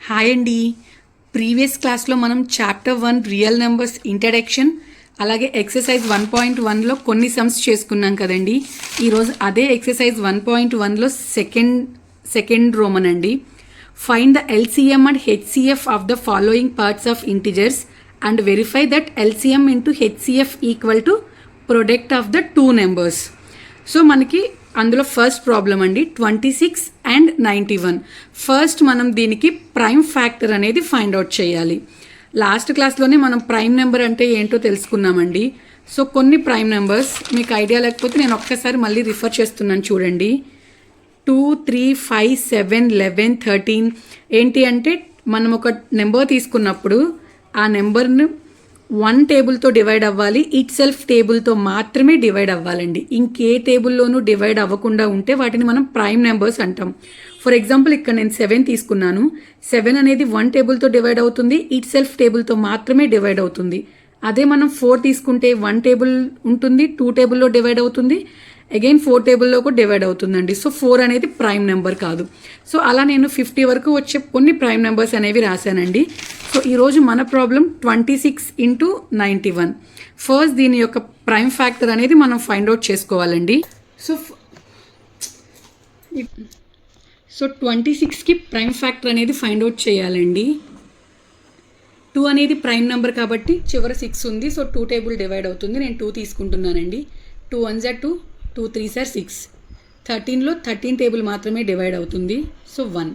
Hi అండి. Previous క్లాస్లో మనం చాప్టర్ 1 రియల్ నెంబర్స్ ఇంట్రడక్షన్ అలాగే ఎక్సర్సైజ్ 1.1లో కొన్ని సమ్స్ చేసుకున్నాం కదండి. ఈరోజు అదే ఎక్సర్సైజ్ 1.1లో సెకండ్ రోమన్ అండి. Find the LCM and HCF of the following parts of integers and verify that LCM into HCF equal to product of the two numbers. So మనకి అందులో first problem అండి 26 and 91. First మనం దీనికి prime factor అనేది find out చేయాలి. Last క్లాస్లోనే మనం prime number అంటే ఏంటో తెలుసుకున్నామండి. సో కొన్ని ప్రైమ్ నెంబర్స్ మీకు ఐడియా లేకపోతే నేను ఒక్కసారి మళ్ళీ రిఫర్ చేస్తున్నాను చూడండి. 2, 3, 5, 7, 11, 13 ఏంటి అంటే మనం ఒక నెంబర్ తీసుకున్నప్పుడు ఆ నెంబర్ను 1 టేబుల్తో డివైడ్ అవ్వాలి, ఇట్ సెల్ఫ్ టేబుల్తో మాత్రమే డివైడ్ అవ్వాలండి. ఇంకే టేబుల్లోనూ డివైడ్ అవ్వకుండా ఉంటే వాటిని మనం ప్రైమ్ నెంబర్స్ అంటాం. ఫర్ ఎగ్జాంపుల్ ఇక్కడ నేను 7 తీసుకున్నాను. 7 అనేది 1 టేబుల్తో డివైడ్ అవుతుంది, ఇట్ సెల్ఫ్ టేబుల్తో మాత్రమే డివైడ్ అవుతుంది. అదే మనం 4 తీసుకుంటే 1 టేబుల్ ఉంటుంది, 2 టేబుల్లో డివైడ్ అవుతుంది, అగైన్ 4 టేబుల్లో కూడా డివైడ్ అవుతుందండి. సో 4 అనేది ప్రైమ్ నెంబర్ కాదు. సో అలా నేను 50 వరకు వచ్చే కొన్ని ప్రైమ్ నెంబర్స్ అనేవి రాశానండి. సో ఈరోజు మన ప్రాబ్లం 26 ఇంటూ 91. ఫస్ట్ దీని యొక్క ప్రైమ్ ఫ్యాక్టర్ అనేది మనం ఫైండ్ అవుట్ చేసుకోవాలండి. సో 26కి ప్రైమ్ ఫ్యాక్టర్ అనేది ఫైండ్ అవుట్ చేయాలండి. 2 అనేది ప్రైమ్ నెంబర్ కాబట్టి చివర 6 ఉంది. సో 2 టేబుల్ డివైడ్ అవుతుంది. నేను 2 తీసుకుంటున్నానండి. 2 1s are 2, 2 3s are 6. 13లో 13 table మాత్రమే డివైడ్ అవుతుంది. So 1.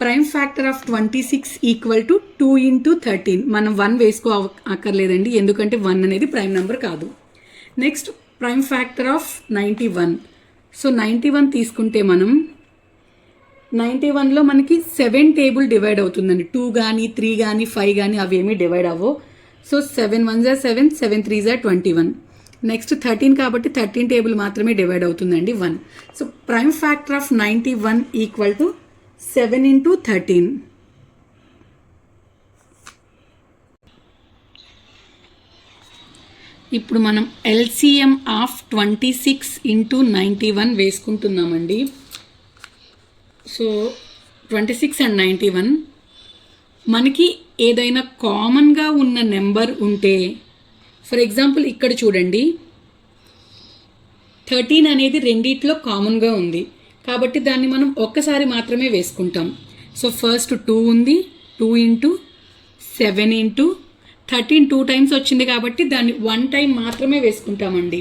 Prime factor of 26 equal to 2 into 13. మనం 1 వేసుకో అక్కర్లేదండి, ఎందుకంటే 1 అనేది ప్రైమ్ నెంబర్ కాదు. Next prime factor of 91. So 91 తీసుకుంటే మనం 91లో మనకి 7 టేబుల్ డివైడ్ అవుతుందండి. 2 కానీ 3 కానీ 5 కానీ అవి ఏమీ డివైడ్ అవ్వవు. So 7 1s are 7, 7 3s are 21. Next 13 కాబట్టి 13 టేబుల్ మాత్రమే డివైడ్ అవుతుందండి, 1. So prime factor of 91 equal to 7 into 13. ఇప్పుడు మనం ఎల్సిఎం ఆఫ్ 26 ఇంటూ 91 వేసుకుంటున్నామండి. సో 26 అండ్ 91 మనకి ఏదైనా కామన్గా ఉన్న నెంబర్ ఉంటే, ఫర్ ఎగ్జాంపుల్ ఇక్కడ చూడండి 13 అనేది రెండిట్లో కామన్గా ఉంది కాబట్టి దాన్ని మనం ఒక్కసారి మాత్రమే వేసుకుంటాం. సో ఫస్ట్ 2 ఉంది, 2 ఇంటూ 7 ఇంటూ 13 2 టైమ్స్ వచ్చింది కాబట్టి దాన్ని 1 టైం మాత్రమే వేసుకుంటామండి.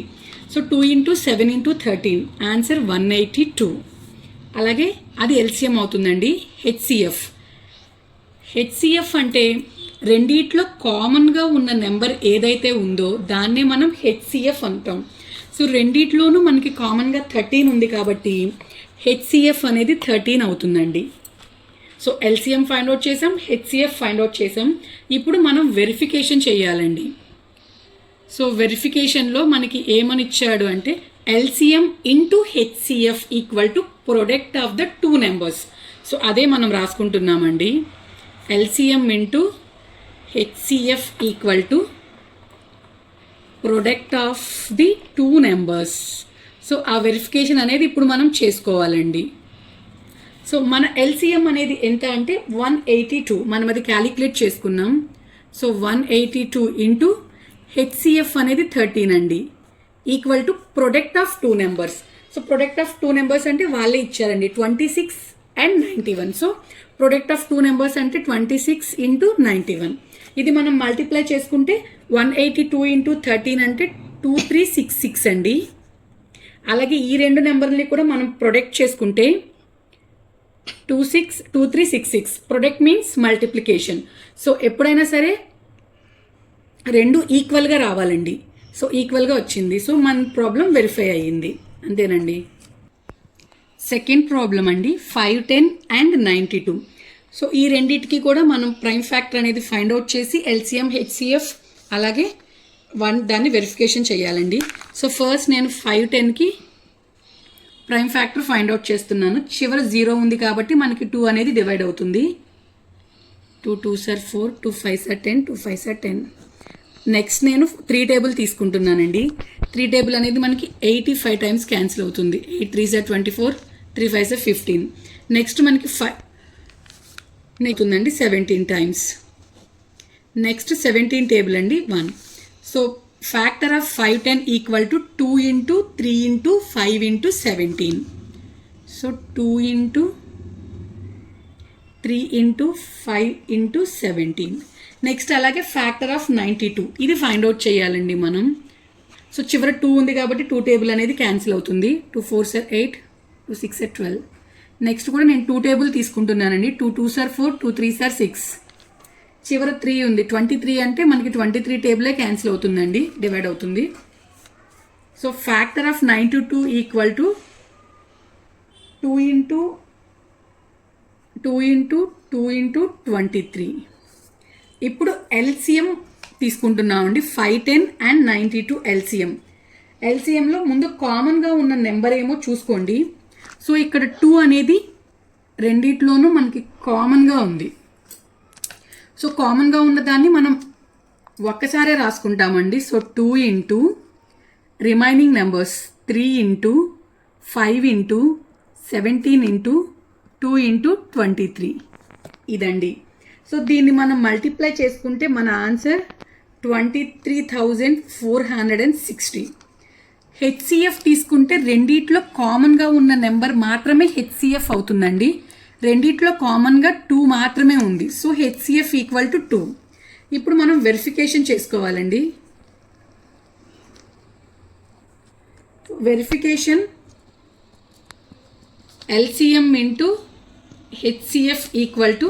So 2 into 7 into 13 answer 182. అలాగే అది ఎల్సిఎం అవుతుందండి. హెచ్సిఎఫ్ అంటే రెండిట్లో కామన్గా ఉన్న నెంబర్ ఏదైతే ఉందో దాన్నే మనం హెచ్సిఎఫ్ అంటాం. సో రెండిట్లోనూ మనకి కామన్గా 13 ఉంది కాబట్టి హెచ్సిఎఫ్ అనేది 13 అవుతుందండి. సో ఎల్సిఎం ఫైండ్ అవుట్ చేసాం, హెచ్సిఎఫ్ ఫైండ్ అవుట్ చేసాం. ఇప్పుడు మనం వెరిఫికేషన్ చేయాలండి. సో వెరిఫికేషన్లో మనకి ఏమని ఇచ్చాడు అంటే LCM into HCF equal to product of the two numbers. So అదే మనం రాసుకుంటున్నామండి. LCM into HCF equal to product of the two numbers. So ఆ వెరిఫికేషన్ అనేది ఇప్పుడు మనం చేసుకోవాలండి. సో మన ఎల్సిఎం అనేది ఎంత అంటే 182. మనం అది క్యాలిక్యులేట్ చేసుకున్నాం. సో 182 ఇంటూ హెచ్సిఎఫ్ అనేది 13 అండి, equal to product of two numbers. So product of two numbers అంటే వాళ్ళే ఇచ్చారండి 26 and 91. So product of two numbers అంటే 26 ఇంటూ 91. ఇది మనం మల్టిప్లై చేసుకుంటే 182 ఇంటూ 13 అంటే 2366 అండి. అలాగే ఈ రెండు నెంబర్ని కూడా మనం ప్రొడక్ట్ చేసుకుంటే 2366. Product means multiplication. సో ఎప్పుడైనా సరే రెండు ఈక్వల్గా రావాలండి. సో ఈక్వల్గా వచ్చింది. సో మన ప్రాబ్లం వెరిఫై అయ్యింది, అంతేనండి. సెకండ్ ప్రాబ్లం అండి 5, 10 అండ్ 92. సో ఈ రెండింటికి కూడా మనం ప్రైమ్ ఫ్యాక్టర్ అనేది ఫైండ్ అవుట్ చేసి ఎల్సిఎం హెచ్సిఎఫ్ అలాగే దాన్ని వెరిఫికేషన్ చేయాలండి. సో ఫస్ట్ నేను 5, 10కి ప్రైమ్ ఫ్యాక్టర్ ఫైండ్ అవుట్ చేస్తున్నాను. చివర 0 ఉంది కాబట్టి మనకి 2 అనేది డివైడ్ అవుతుంది. 2 2s are 4, 2 5s are 10, 2 5s are 10. Next నేను 3 టేబుల్ తీసుకుంటున్నానండి. 3 టేబుల్ అనేది మనకి 85 టైమ్స్ క్యాన్సిల్ అవుతుంది. 8 3s are 24, 3 5s are 15. Next మనకి నెక్స్ట్ ఉందండి 17 టైమ్స్. నెక్స్ట్ 17 టేబుల్ అండి 1. So factor of 5 10 equal to 2 into 3 into 5 into 17. So 2 into 3 into 5 into 17. Next అలాగే factor of 92 ఇది ఫైండ్ అవుట్ చేయాలండి మనం. సో చివర 2 ఉంది కాబట్టి 2 టేబుల్ అనేది క్యాన్సిల్ అవుతుంది. 2 4s are 8, 2 6 are 12. నెక్స్ట్ కూడా నేను 2 టేబుల్ తీసుకుంటున్నానండి. 2 2s are 4, 2 3s are 6. చివర 3 ఉంది. 23 అంటే మనకి 23 టేబులే క్యాన్సిల్ అవుతుందండి, డివైడ్ అవుతుంది. So factor of 92 equal to 2 into 2 into 2 into 23. ఇప్పుడు ఎల్సిఎం తీసుకుంటున్నామండి. 5 10 అండ్ 92 ఎల్సిఎం. ఎల్సిఎంలో ముందు కామన్గా ఉన్న నెంబర్ ఏమో చూసుకోండి. సో ఇక్కడ 2 అనేది రెండిట్లోనూ మనకి కామన్గా ఉంది. సో కామన్గా ఉన్నదాన్ని మనం ఒక్కసారే రాసుకుంటామండి. So 2 into remaining numbers 3 into 5 into 17 into 2 into 23 ఇదండి. సో దీన్ని మనం మల్టిప్లై చేసుకుంటే మన ఆన్సర్ 23,460. హెచ్సిఎఫ్ తీసుకుంటే రెండిట్లో కామన్గా ఉన్న నెంబర్ మాత్రమే హెచ్సిఎఫ్ అవుతుందండి. రెండిట్లో కామన్గా 2 మాత్రమే ఉంది. So HCF equal to 2. ఇప్పుడు మనం వెరిఫికేషన్ చేసుకోవాలండి. Verification LCM into HCF equal to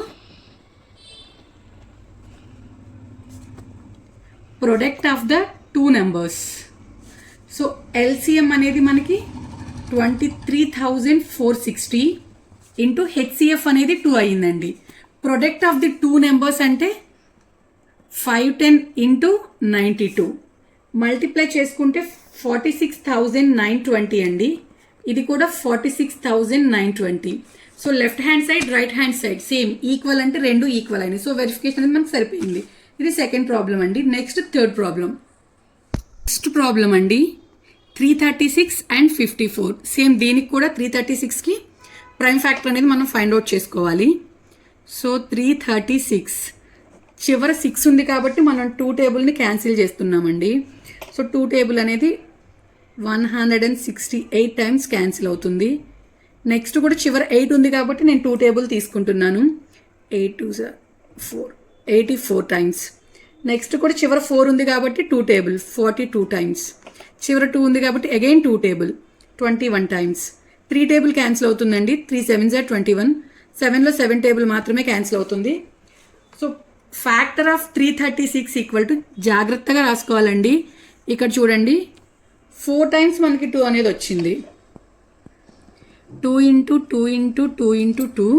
product of the 2 numbers. So LCM అనేది మనకి 23,460 ఇంటూ హెచ్సిఎఫ్ అనేది 2 అయ్యిందండి. ప్రొడక్ట్ ఆఫ్ ది 2 నెంబర్స్ అంటే 5 10 ఇంటూ 92 మల్టిప్లై చేసుకుంటే 46,920 అండి. ఇది కూడా 46,920. So left hand side right hand side same equal అంటే రెండు ఈక్వల్ అయినాయి. సో వెరిఫికేషన్ అనేది మనకు సరిపోయింది. ఇది సెకండ్ ప్రాబ్లం అండి. Next third problem. Next problem అండి 336 అండ్ 54. సేమ్ దీనికి కూడా 336కి ప్రైమ్ ఫ్యాక్టర్ అనేది మనం ఫైండ్ అవుట్ చేసుకోవాలి. సో 336 చివర 6 ఉంది కాబట్టి మనం 2 టేబుల్ని క్యాన్సిల్ చేస్తున్నామండి. సో 2 టేబుల్ అనేది 168 టైమ్స్ క్యాన్సిల్ అవుతుంది. నెక్స్ట్ కూడా చివర 8 ఉంది కాబట్టి నేను 2 టేబుల్ తీసుకుంటున్నాను. 8 2s are 4, 84 టైమ్స్. నెక్స్ట్ కూడా చివర 4 ఉంది కాబట్టి 2 టేబుల్ 42 టైమ్స్. చివర 2 ఉంది కాబట్టి again 2 table 21 times. 3 table cancel అవుతుందండి. 3 7s are 21. 7లో 7 టేబుల్ మాత్రమే క్యాన్సిల్ అవుతుంది. So factor of 336 equal to జాగ్రత్తగా రాసుకోవాలండి. ఇక్కడ చూడండి 4 టైమ్స్ మనకి 2 అనేది వచ్చింది. 2 ఇంటూ 2 ఇంటూ 2 ఇంటూ 2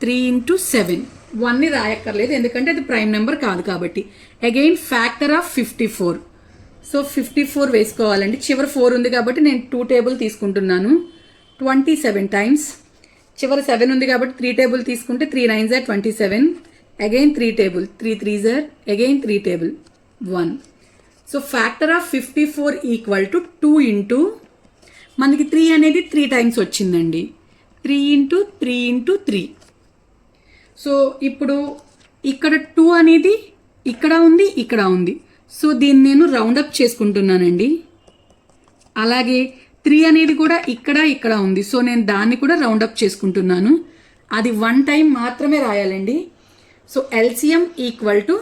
3 ఇంటూ 7. 1ని రాయక్కర్లేదు ఎందుకంటే అది ప్రైమ్ నెంబర్ కాదు కాబట్టి. Again factor of 54. సో 54 వేసుకోవాలండి. చివర 4 ఉంది కాబట్టి నేను 2 టేబుల్ తీసుకుంటున్నాను. 27 టైమ్స్. చివర 7 ఉంది కాబట్టి 3 టేబుల్ తీసుకుంటే 3 9s are 27. Again 3 table 3 3s are again 3 table 1. So factor of 54 equal to 2 into మనకి 3 అనేది 3 టైమ్స్ వచ్చిందండి. 3 ఇంటూ 3 ఇంటూ 3. సో ఇప్పుడు ఇక్కడ 2 అనేది ఇక్కడ ఉంది ఇక్కడ ఉంది. సో దీన్ని నేను రౌండప్ చేసుకుంటున్నానండి. అలాగే 3 అనేది కూడా ఇక్కడ ఇక్కడ ఉంది. సో నేను దాన్ని కూడా రౌండప్ చేసుకుంటున్నాను. అది 1 టైం మాత్రమే రాయాలండి. So LCM equal to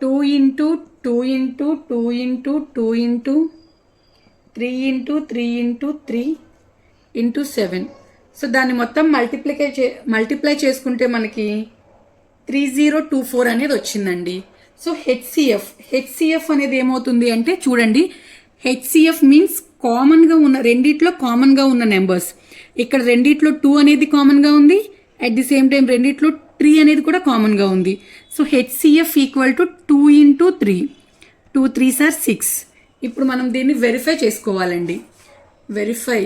2 into 2 into 2 into 2 into 3 into 3 into 3 into 7. So దాన్ని మొత్తం మల్టిప్లై చేసుకుంటే మనకి 3024 అనేది వచ్చిందండి. సో హెచ్సిఎఫ్ అనేది ఏమవుతుంది అంటే చూడండి, హెచ్సిఎఫ్ మీన్స్ కామన్గా ఉన్న రెండిట్లో కామన్గా ఉన్న నెంబర్స్. ఇక్కడ రెండిట్లో 2 అనేది కామన్గా ఉంది. అట్ ది సేమ్ టైం రెండిట్లో 3 అనేది కూడా కామన్గా ఉంది. So HCF equal to 2 into 3. 2 3s are 6. ఇప్పుడు మనం దీన్ని వెరిఫై చేసుకోవాలండి. Verify.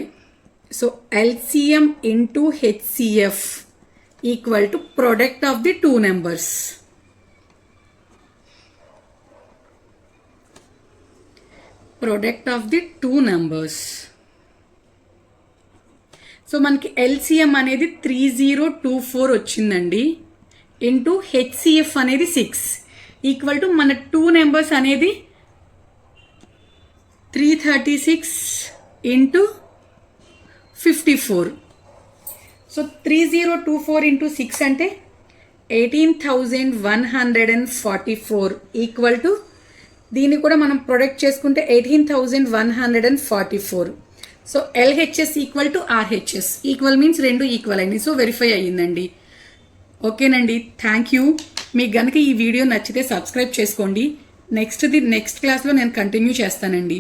So LCM into HCF equal to product of the 2 numbers. Product of the 2 numbers. So మనకి ఎల్సిఎం అనేది 3024 వచ్చిందండి. ఇంటూ హెచ్సిఎఫ్ అనేది 6 ఈక్వల్ టు మన 2 నెంబర్స్ అనేది 336 ఇంటూ 54. సో 3024 ఇంటూ 6 అంటే 18,144 ఈక్వల్ టు దీన్ని కూడా మనం ప్రొడక్ట్ చేసుకుంటే 18,144. So LHS equal to RHS equal means రెండు ఈక్వల్ అయింది. సో వెరిఫై అయ్యిందండి. ఓకేనండి, థ్యాంక్ యూ. మీకు గనుక ఈ వీడియో నచ్చితే సబ్స్క్రైబ్ చేసుకోండి. నెక్స్ట్ క్లాస్లో నేను కంటిన్యూ చేస్తానండి.